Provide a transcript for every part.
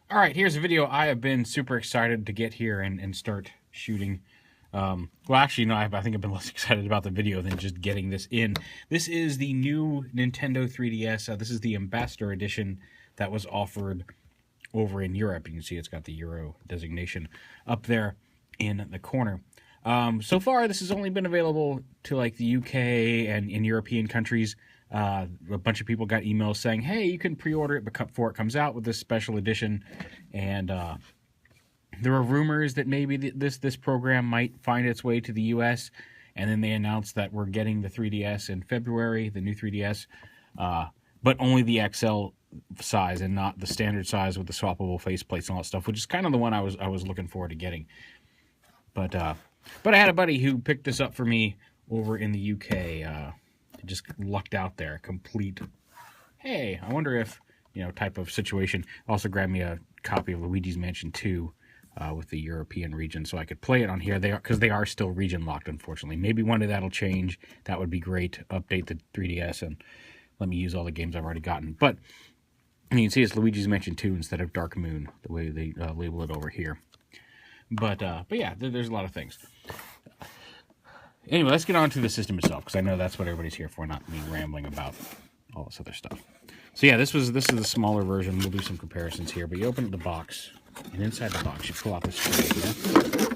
All right, here's a video I have been super excited to get here and start shooting. Well, actually, no, I think I've been less excited about the video than just getting this in. This is the new Nintendo 3DS. This is the Ambassador Edition that was offered over in Europe. You can see it's got the Euro designation up there in the corner. So far, this has only been available to like the UK and in European countries. A bunch of people got emails saying, hey, you can pre-order it before it comes out with this special edition. And there were rumors that maybe this program might find its way to the US. And then they announced that we're getting the 3DS in February, the new 3DS, but only the XL size and not the standard size with the swappable faceplates and all that stuff, which is kind of the one I was looking forward to getting. But I had a buddy who picked this up for me over in the UK. Just lucked out there, complete. Hey, I wonder if type of situation. Also grabbed me a copy of Luigi's Mansion 2 with the European region, so I could play it on here. Because they are still region locked, unfortunately. Maybe one day that'll change. That would be great. Update the 3DS and let me use all the games I've already gotten. But you can see it's Luigi's Mansion 2 instead of Dark Moon, the way they label it over here. But yeah, there's a lot of things. Anyway, let's get on to the system itself, because I know that's what everybody's here for, not me rambling about all this other stuff. So yeah, this is the smaller version. We'll do some comparisons here, but you open up the box, and inside the box you pull out this tray here.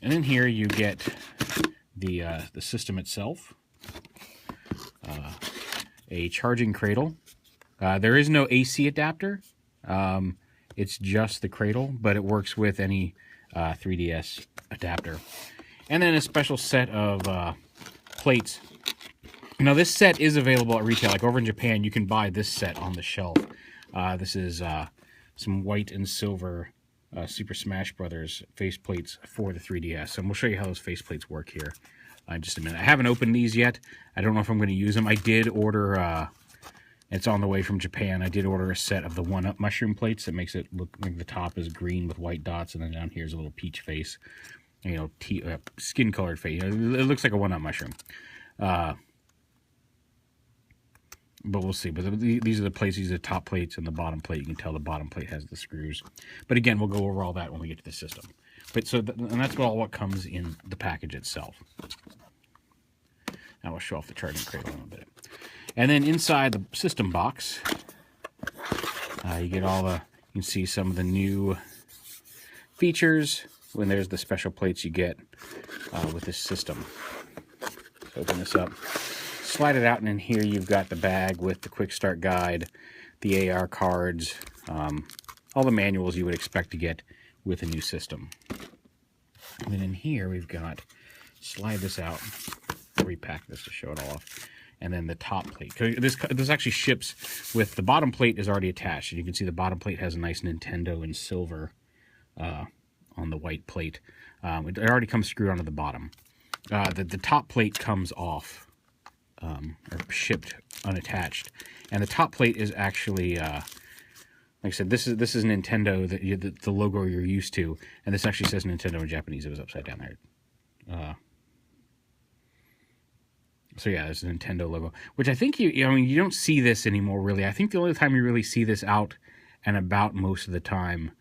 And in here you get the system itself, a charging cradle. There is no AC adapter. It's just the cradle, but it works with any 3DS adapter. And then a special set of plates. Now, this set is available at retail. Like over in Japan, you can buy this set on the shelf. This is some white and silver Super Smash Brothers faceplates for the 3DS. And we'll show you how those faceplates work here in just a minute. I haven't opened these yet. I don't know if I'm going to use them. I did order... it's on the way from Japan. I did order a set of the 1-Up mushroom plates that makes it look like the top is green with white dots, and then down here is a little peach face. Skin-colored face. It looks like a 1-Up mushroom. But we'll see. But these are the plates. These are the top plates and the bottom plate. You can tell the bottom plate has the screws. But again, we'll go over all that when we get to the system. But and that's all what comes in the package itself. Now we'll show off the charging cradle in a bit. And then inside the system box, you get all the. You can see some of the new features. When there's the special plates you get with this system. So open this up, slide it out, and in here you've got the bag with the quick start guide, the AR cards, all the manuals you would expect to get with a new system. And then in here we've got, slide this out, repack this to show it all off, and then the top plate. This actually ships with, the bottom plate is already attached, and you can see the bottom plate has a nice Nintendo in silver on the white plate. It already comes screwed onto the bottom. The top plate comes off, or shipped unattached, and the top plate is actually, like I said, this is Nintendo, the logo you're used to, and this actually says Nintendo in Japanese. It was upside down there. So yeah, there's a Nintendo logo, which I think you don't see this anymore really. I think the only time you really see this out and about most of the time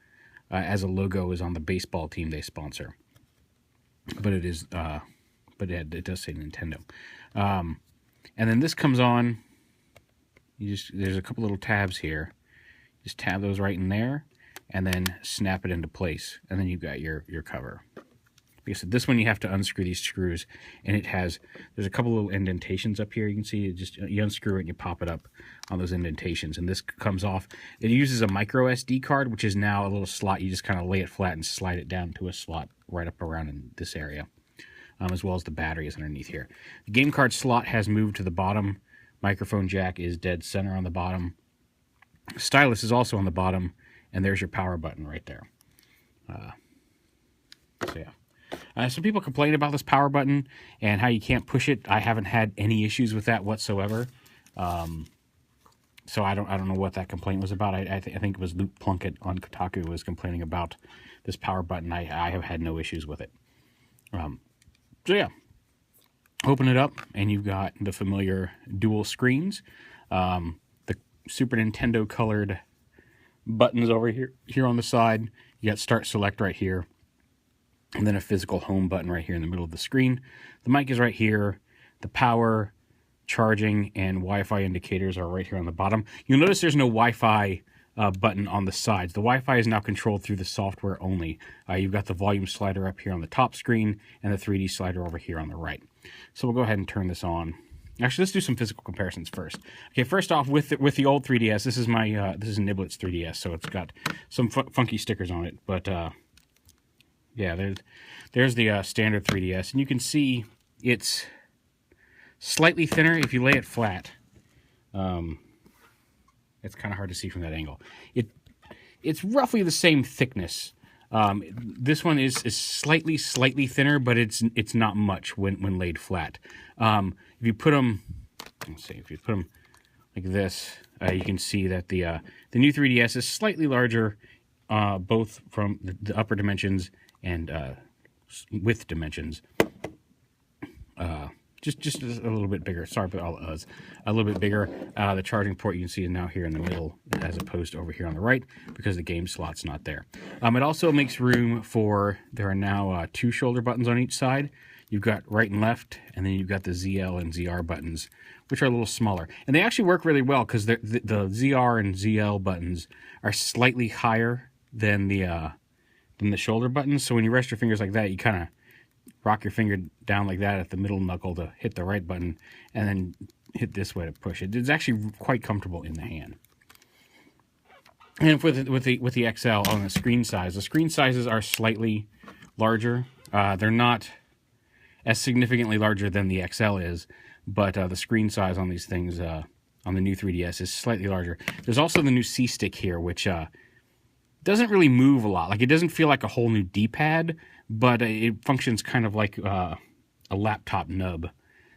as a logo is on the baseball team they sponsor. But it is, it does say Nintendo. And then this comes on. There's a couple little tabs here. Just tab those right in there, and then snap it into place, and then you've got your cover. Like I said, this one you have to unscrew these screws, and there's a couple little indentations up here. You can see you unscrew it and you pop it up on those indentations, and this comes off. It uses a micro SD card, which is now a little slot. You just kind of lay it flat and slide it down to a slot right up around in this area, as well as the battery is underneath here. The game card slot has moved to the bottom. Microphone jack is dead center on the bottom. Stylus is also on the bottom, and there's your power button right there. So yeah. Some people complain about this power button and how you can't push it. I haven't had any issues with that whatsoever. So I don't know what that complaint was about. I think it was Luke Plunkett on Kotaku was complaining about this power button. I have had no issues with it. So yeah, open it up and you've got the familiar dual screens. The Super Nintendo colored buttons over here on the side. You got start select right here, and then a physical home button right here in the middle of the screen. The mic is right here. The power, charging, and Wi-Fi indicators are right here on the bottom. You'll notice there's no Wi-Fi button on the sides. The Wi-Fi is now controlled through the software only. You've got the volume slider up here on the top screen and the 3D slider over here on the right. So we'll go ahead and turn this on. Actually, let's do some physical comparisons first. Okay, first off, with the old 3DS, this is my this is Niblet's 3DS, so it's got some funky stickers on it. But yeah, there's the standard 3DS, and you can see it's slightly thinner if you lay it flat. It's kind of hard to see from that angle. It's roughly the same thickness. This one is slightly thinner, but it's not much when laid flat. If you put them, let's see, if you put them like this, you can see that the new 3DS is slightly larger, both from the upper dimensions and width dimensions. Just a little bit bigger. Sorry for all the uhs. A little bit bigger. The charging port you can see is now here in the middle as opposed to over here on the right because the game slot's not there. It also makes room for, there are now 2 shoulder buttons on each side. You've got right and left, and then you've got the ZL and ZR buttons, which are a little smaller. And they actually work really well because the ZR and ZL buttons are slightly higher than the shoulder buttons. So when you rest your fingers like that, you kind of rock your finger down like that at the middle knuckle to hit the right button, and then hit this way to push it. It's actually quite comfortable in the hand. And with the XL on the screen sizes are slightly larger. They're not as significantly larger than the XL is, but the screen size on these things on the new 3DS is slightly larger. There's also the new C stick here, which doesn't really move a lot. Like, it doesn't feel like a whole new D-pad, but it functions kind of like a laptop nub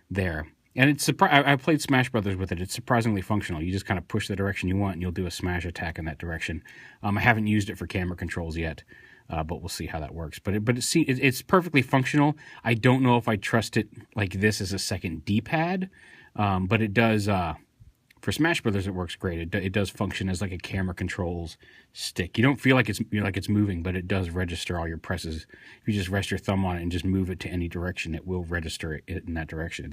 there. And it's I played Smash Brothers with it. It's surprisingly functional. You just kind of push the direction you want, and you'll do a smash attack in that direction. I haven't used it for camera controls yet, but we'll see how that works. But it's perfectly functional. I don't know if I trust it like this as a second D-pad, but it does. For Smash Brothers, it works great. It does function as like a camera controls stick. You don't feel like it's moving, but it does register all your presses. If you just rest your thumb on it and just move it to any direction, it will register it in that direction.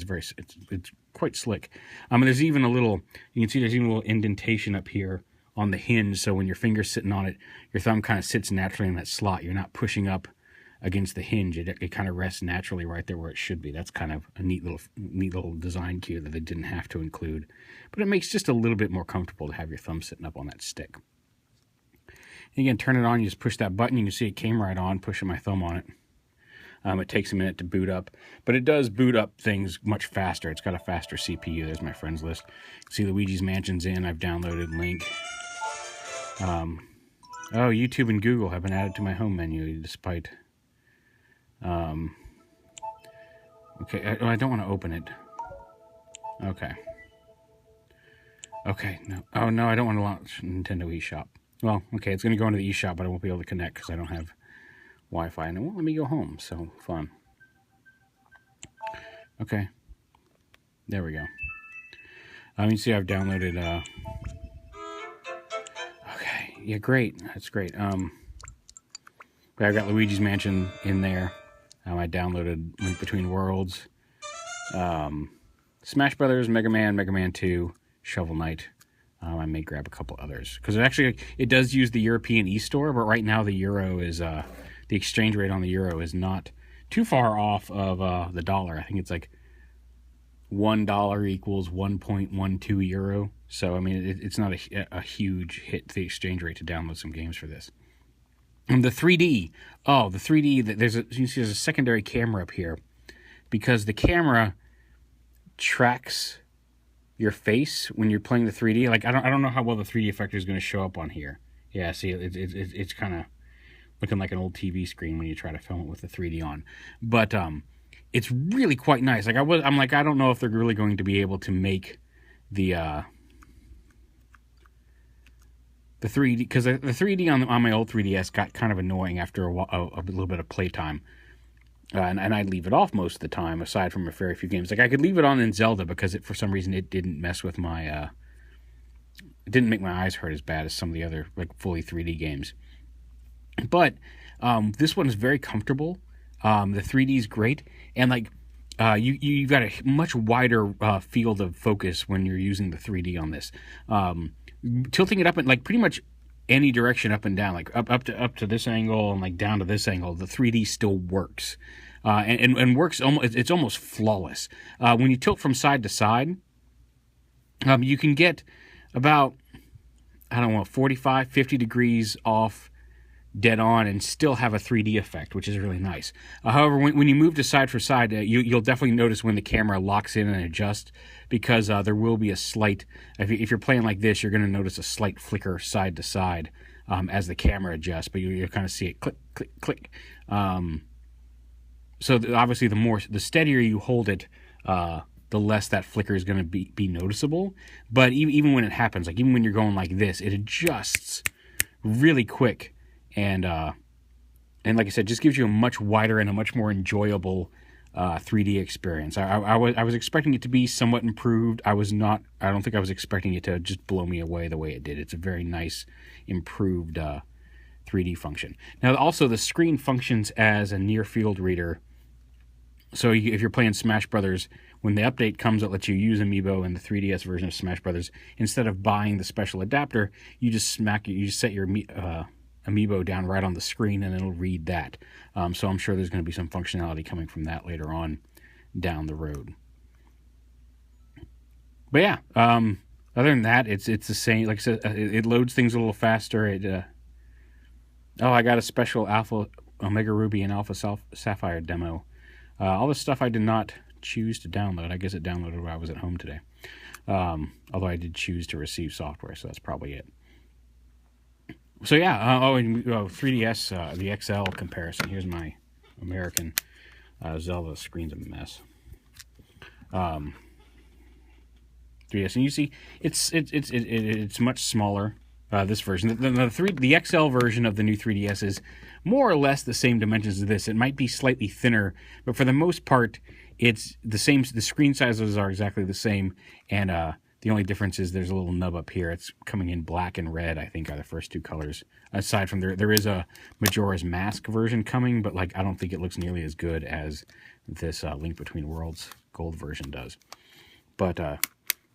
It's quite slick. And there's even a little, you can see there's even a little indentation up here on the hinge. So when your finger's sitting on it, your thumb kind of sits naturally in that slot. You're not pushing up against the hinge. It kind of rests naturally right there where it should be. That's kind of a neat little design cue that they didn't have to include. But it makes just a little bit more comfortable to have your thumb sitting up on that stick. And again, turn it on, you just push that button, you can see it came right on, pushing my thumb on it. It takes a minute to boot up, but it does boot up things much faster. It's got a faster CPU. There's my friends list. See Luigi's Mansion's in. I've downloaded Link. Oh, YouTube and Google have been added to my home menu despite... okay, I don't want to open it. Okay. Okay, no. Oh, no, I don't want to launch Nintendo eShop. Well, okay, it's going to go into the eShop, but I won't be able to connect because I don't have Wi-Fi, and it won't let me go home, so fun. Okay. There we go. You can see I've downloaded, okay, yeah, great. That's great. But I've got Luigi's Mansion in there. I downloaded Link Between Worlds, Smash Brothers, Mega Man 2, Shovel Knight. I may grab a couple others because it does use the European e-store, but right now the euro is the exchange rate on the euro is not too far off of the dollar. I think it's like $1 equals 1.12 euro. So I mean, it's not a huge hit to the exchange rate to download some games for this. And the 3D, the 3D. You see there's a secondary camera up here because the camera tracks your face when you're playing the 3D. Like I don't know how well the 3D effect is going to show up on here. Yeah, see, it's kind of looking like an old TV screen when you try to film it with the 3D on. But it's really quite nice. Like I'm like, I don't know if they're really going to be able to make the 3D, because the 3D on my old 3DS got kind of annoying after a little bit of playtime. And I'd leave it off most of the time, aside from a very few games. Like I could leave it on in Zelda because for some reason it didn't mess with my it didn't make my eyes hurt as bad as some of the other like fully 3D games. But this one is very comfortable. The 3D is great, and like you've got a much wider field of focus when you're using the 3D on this. Tilting it up in like pretty much any direction up and down, like up to this angle and like down to this angle, the 3D still works, and works almost. It's almost flawless. When you tilt from side to side, you can get about, I don't know, 45, 50 degrees off dead on and still have a 3D effect, which is really nice. However, when you move to side for side, you'll definitely notice when the camera locks in and adjusts, because there will be a slight, if you're playing like this, you're going to notice a slight flicker side to side as the camera adjusts, but you'll kind of see it click, click, click. So obviously the steadier you hold it, the less that flicker is going to be noticeable. But even when it happens, like even when you're going like this, it adjusts really quick. And like I said, just gives you a much wider and a much more enjoyable 3D experience. I was expecting it to be somewhat improved. I don't think I was expecting it to just blow me away the way it did. It's a very nice, improved 3D function. Now, also, the screen functions as a near-field reader. So if you're playing Smash Brothers, when the update comes that lets you use Amiibo in the 3DS version of Smash Brothers, instead of buying the special adapter, you just set your Amiibo down right on the screen, and it'll read that. So I'm sure there's going to be some functionality coming from that later on down the road. But yeah, other than that, it's the same. Like I said, it loads things a little faster. I got a special Alpha Omega Ruby and Alpha Sapphire demo. All this stuff I did not choose to download. I guess it downloaded while I was at home today. Although I did choose to receive software, so that's probably it. So yeah, 3DS, the XL comparison. Here's my American Zelda. Screen's a mess. 3DS, and you see, it's much smaller. This version, the XL version of the new 3DS is more or less the same dimensions as this. It might be slightly thinner, but for the most part, it's the same. The screen sizes are exactly the same, and the only difference is there's a little nub up here. It's coming in black and red, I think, are the first two colors. Aside from there is a Majora's Mask version coming, but like I don't think it looks nearly as good as this Link Between Worlds Gold version does. But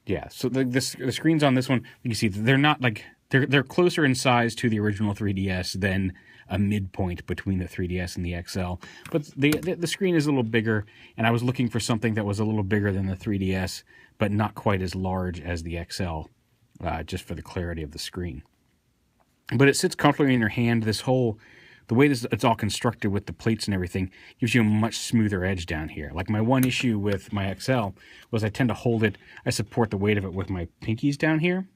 yeah, so the screens on this one, you can see they're not like they're closer in size to the original 3DS than a midpoint between the 3DS and the XL. But the screen is a little bigger, and I was looking for something that was a little bigger than the 3DS, but not quite as large as the XL, just for the clarity of the screen. But it sits comfortably in your hand. The way it's all constructed with the plates and everything gives you a much smoother edge down here. Like my one issue with my XL was I tend to hold it, I support the weight of it with my pinkies down here.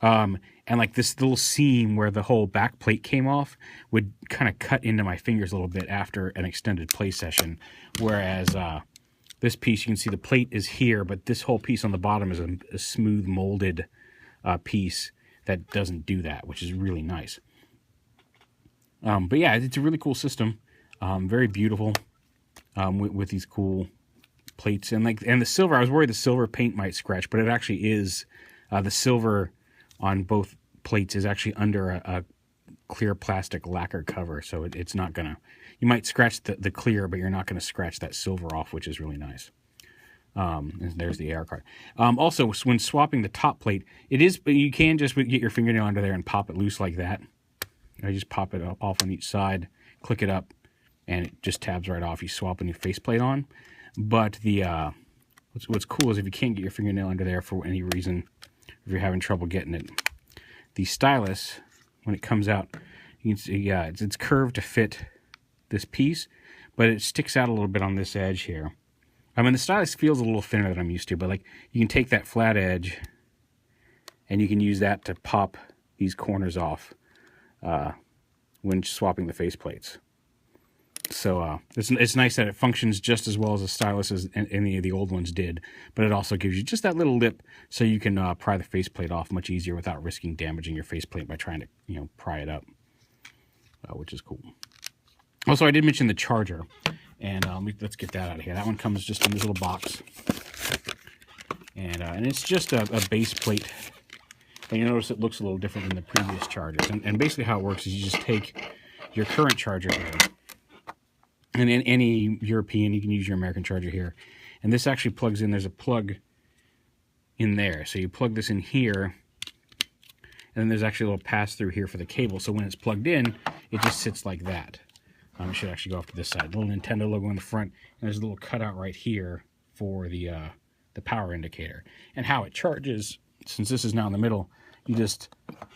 And like this little seam where the whole back plate came off would kind of cut into my fingers a little bit after an extended play session. Whereas this piece, you can see the plate is here, but this whole piece on the bottom is a smooth molded piece that doesn't do that, which is really nice. But yeah, it's a really cool system. Very beautiful with these cool plates. And the silver, I was worried the silver paint might scratch, but it actually is. The silver on both plates is actually under a clear plastic lacquer cover, so it's not gonna. You might scratch the clear, but you're not gonna scratch that silver off, which is really nice. And there's the AR card. Also, when swapping the top plate, you can just get your fingernail under there and pop it loose like that. You just pop it off on each side, click it up, and it just tabs right off. You swap a new faceplate on. But what's cool is if you can't get your fingernail under there for any reason, if you're having trouble getting it, the stylus, when it comes out, you can see, yeah, it's curved to fit this piece, but it sticks out a little bit on this edge here. I mean, the stylus feels a little thinner than I'm used to, but like you can take that flat edge and you can use that to pop these corners off when swapping the faceplates. So it's nice that it functions just as well as the stylus as any of the old ones did, but it also gives you just that little lip so you can pry the faceplate off much easier without risking damaging your faceplate by trying to pry it up, which is cool. Also, I did mention the charger, and let's get that out of here. That one comes just in this little box, and it's just a base plate And you notice it looks a little different than the previous chargers. And basically how it works is you just take your current charger here, and in any European, you can use your American charger here. And this actually plugs in, there's a plug in there. So you plug this in here, and then there's actually a little pass-through here for the cable. So when it's plugged in, it just sits like that. It should actually go off to this side. The little Nintendo logo in the front, and there's a little cutout right here for the power indicator. And how it charges, since this is now in the middle, you just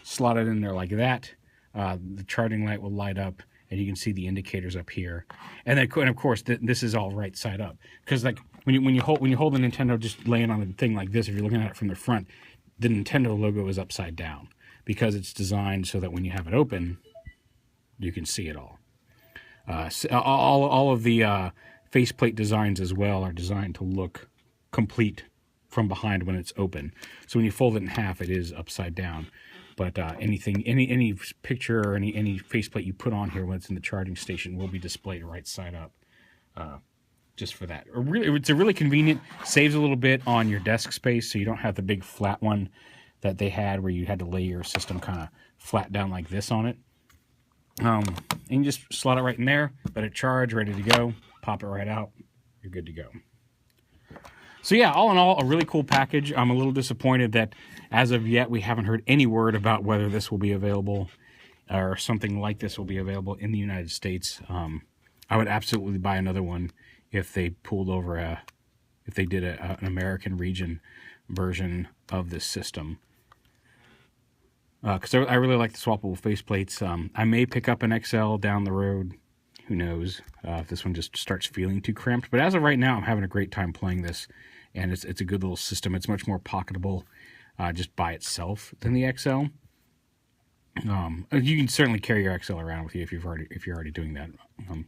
slot it in there like that. The charging light will light up, and you can see the indicators up here. And then, and of course, this is all right side up, because like when you hold the Nintendo just laying on a thing like this, if you're looking at it from the front, the Nintendo logo is upside down because it's designed so that when you have it open, you can see it all. All of the faceplate designs as well are designed to look complete from behind when it's open. So when you fold it in half, it is upside down. But any picture or any faceplate you put on here when it's in the charging station will be displayed right side up, just for that. It's a really convenient, saves a little bit on your desk space, so you don't have the big flat one that they had where you had to lay your system kind of flat down like this on it. And you just slot it right in there, let it charge, ready to go, pop it right out, you're good to go. So yeah, all in all, a really cool package. I'm a little disappointed that as of yet, we haven't heard any word about whether this will be available or something like this will be available in the United States. I would absolutely buy another one if they pulled over if they did an American region version of this system. Because I really like the swappable faceplates. I may pick up an XL down the road. Who knows if this one just starts feeling too cramped. But as of right now, I'm having a great time playing this. And it's a good little system. It's much more pocketable just by itself than the XL. You can certainly carry your XL around with you if you're already doing that.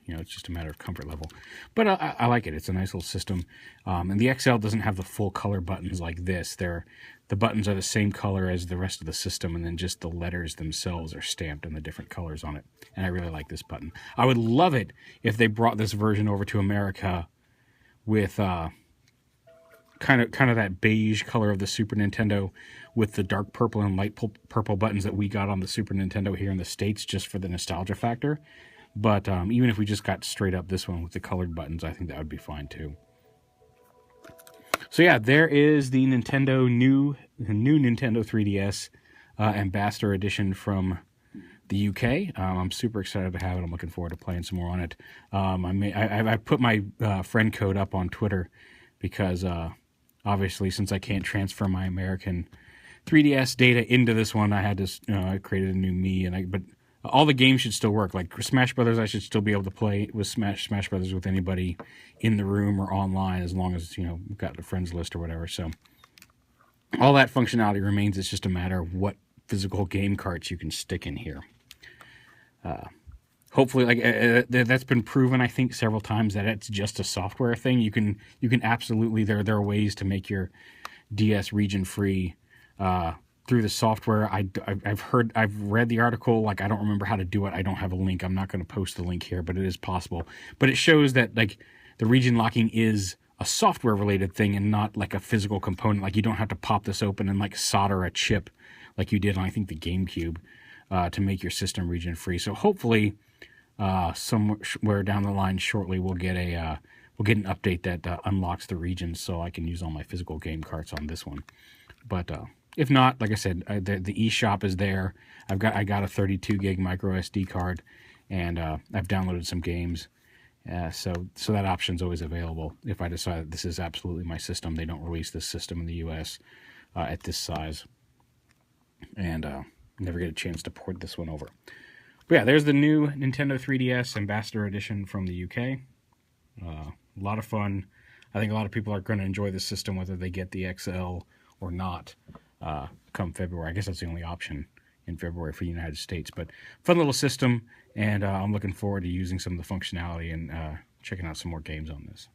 It's just a matter of comfort level. But I like it. It's a nice little system. And the XL doesn't have the full color buttons like this. The buttons are the same color as the rest of the system, and then just the letters themselves are stamped in the different colors on it. And I really like this button. I would love it if they brought this version over to America with kind of that beige color of the Super Nintendo with the dark purple and light purple buttons that we got on the Super Nintendo here in the States, just for the nostalgia factor. But even if we just got straight up this one with the colored buttons, I think that would be fine too. So yeah, there is the new Nintendo 3DS Ambassador Edition from the UK. I'm super excited to have it. I'm looking forward to playing some more on it. I put my friend code up on Twitter because obviously, since I can't transfer my American 3DS data into this one, I had to I created a new me, but all the games should still work. Like Smash Brothers, I should still be able to play with Smash Brothers with anybody in the room or online, as long as we've got the friends list or whatever. So all that functionality remains. It's just a matter of what physical game carts you can stick in here. Hopefully, that's been proven, I think, several times that it's just a software thing. You can absolutely, there are ways to make your DS region free through the software. I've read the article. Like, I don't remember how to do it. I don't have a link. I'm not going to post the link here, but it is possible. But it shows that the region locking is a software related thing and not like a physical component. Like, you don't have to pop this open and solder a chip like you did on, I think, the GameCube to make your system region free. So hopefully somewhere down the line shortly we'll get an update that unlocks the regions so I can use all my physical game carts on this one. But if not, like I said, the eShop is there. I got a 32 gig micro SD card, and I've downloaded some games. So that option's always available if I decide that this is absolutely my system. They don't release this system in the US at this size, and never get a chance to port this one over. But yeah, there's the new Nintendo 3DS Ambassador Edition from the UK. A lot of fun. I think a lot of people are going to enjoy this system whether they get the XL or not come February. I guess that's the only option in February for the United States. But fun little system, and I'm looking forward to using some of the functionality and checking out some more games on this.